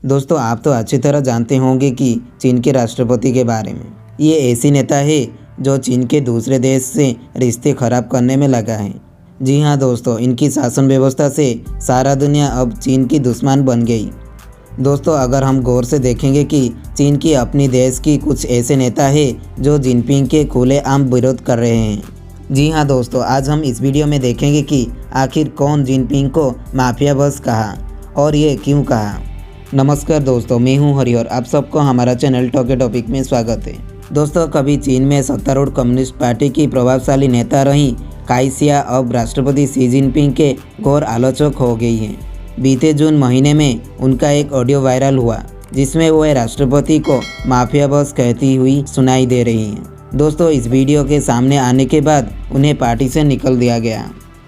दोस्तों आप तो अच्छी तरह जानते होंगे कि चीन के राष्ट्रपति के बारे में। ये ऐसी नेता है जो चीन के दूसरे देश से रिश्ते खराब करने में लगा है। जी हाँ दोस्तों, इनकी शासन व्यवस्था से सारा दुनिया अब चीन की दुश्मन बन गई। दोस्तों अगर हम गौर से देखेंगे कि चीन की अपनी देश की कुछ ऐसे नेता है जो जिनपिंग के खुलेआम विरोध कर रहे हैं। जी हाँ दोस्तों, आज हम इस वीडियो में देखेंगे कि आखिर कौन जिनपिंग को माफिया बॉस कहा और ये क्यों कहा। नमस्कार दोस्तों, मैं हूँ हरि और आप सबको हमारा चैनल टॉक टॉपिक में स्वागत है। दोस्तों कभी चीन में सत्तारूढ़ कम्युनिस्ट पार्टी की प्रभावशाली नेता रही काई शिया अब राष्ट्रपति शी जिनपिंग के घोर आलोचक हो गई हैं। बीते जून महीने में उनका एक ऑडियो वायरल हुआ जिसमें वह राष्ट्रपति को माफिया बॉस कहती हुई सुनाई दे रही हैं। दोस्तों इस वीडियो के सामने आने के बाद उन्हें पार्टी से निकल दिया गया।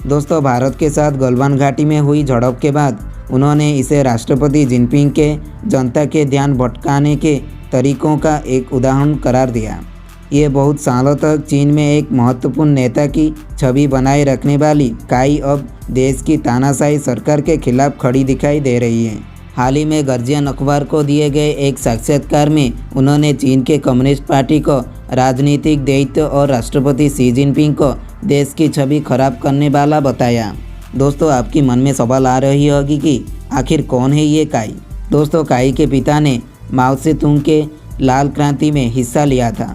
दोस्तों भारत के साथ गलवान घाटी में हुई झड़प के बाद उन्होंने इसे राष्ट्रपति जिनपिंग के जनता के ध्यान भटकाने के तरीकों का एक उदाहरण करार दिया। ये बहुत सालों तक चीन में एक महत्वपूर्ण नेता की छवि बनाए रखने वाली काई अब देश की तानाशाही सरकार के खिलाफ खड़ी दिखाई दे रही है। हाल ही में गार्जियन अखबार को दिए गए एक साक्षात्कार में उन्होंने चीन के कम्युनिस्ट पार्टी को राजनीतिक दायित्व और राष्ट्रपति शी जिनपिंग को देश की छवि खराब करने वाला बताया। दोस्तों आपके मन में सवाल आ रही होगी कि आखिर कौन है ये काई। दोस्तों काई के पिता ने माओ से तुंग के लाल क्रांति में हिस्सा लिया था।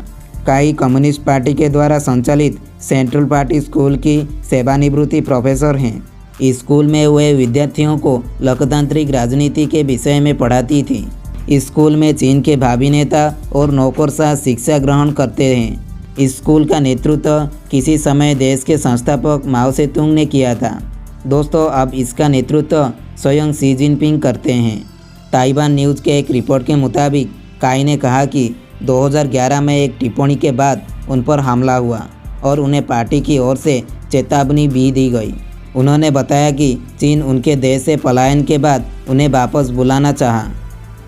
काई कम्युनिस्ट पार्टी के द्वारा संचालित सेंट्रल पार्टी स्कूल की सेवानिवृत्ति प्रोफेसर हैं। इस स्कूल में वे विद्यार्थियों को लोकतांत्रिक राजनीति के विषय में पढ़ाती थी। इस स्कूल में चीन के भावी नेता और नौकरशाह शिक्षा ग्रहण करते हैं। इस स्कूल का नेतृत्व किसी समय देश के संस्थापक माओ से तुंग ने किया था। दोस्तों अब इसका नेतृत्व स्वयं शी जिनपिंग करते हैं। ताइवान न्यूज़ के एक रिपोर्ट के मुताबिक काई ने कहा कि 2011 में एक टिप्पणी के बाद उन पर हमला हुआ और उन्हें पार्टी की ओर से चेतावनी भी दी गई। उन्होंने बताया कि चीन उनके देश से पलायन के बाद उन्हें वापस बुलाना चाहा।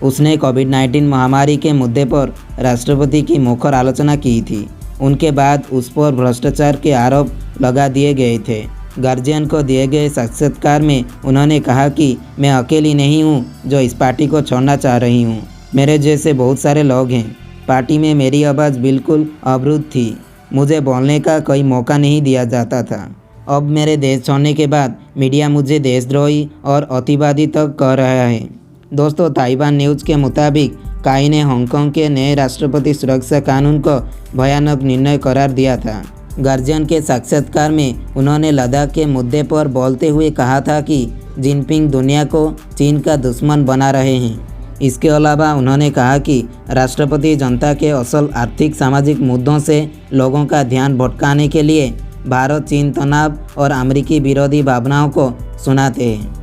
उसने कोविड-19 महामारी के मुद्दे पर राष्ट्रपति की मुखर आलोचना की थी। उनके बाद उस पर भ्रष्टाचार के आरोप लगा दिए गए थे। गार्जियन को दिए गए साक्षात्कार में उन्होंने कहा कि मैं अकेली नहीं हूँ जो इस पार्टी को छोड़ना चाह रही हूँ। मेरे जैसे बहुत सारे लोग हैं। पार्टी में मेरी आवाज़ बिल्कुल अवरुद्ध थी। मुझे बोलने का कोई मौका नहीं दिया जाता था। अब मेरे देश छोड़ने के बाद मीडिया मुझे देशद्रोही और अतिवादी तक कह रहा है। दोस्तों ताइवान न्यूज़ के मुताबिक काई ने हांगकांग के नए राष्ट्रपति सुरक्षा कानून को भयानक निर्णय करार दिया था। गार्जियन के साक्षात्कार में उन्होंने लद्दाख के मुद्दे पर बोलते हुए कहा था कि जिनपिंग दुनिया को चीन का दुश्मन बना रहे हैं। इसके अलावा उन्होंने कहा कि राष्ट्रपति जनता के असल आर्थिक सामाजिक मुद्दों से लोगों का ध्यान भटकाने के लिए भारत चीन तनाव और अमेरिकी विरोधी भावनाओं को सुनाते हैं।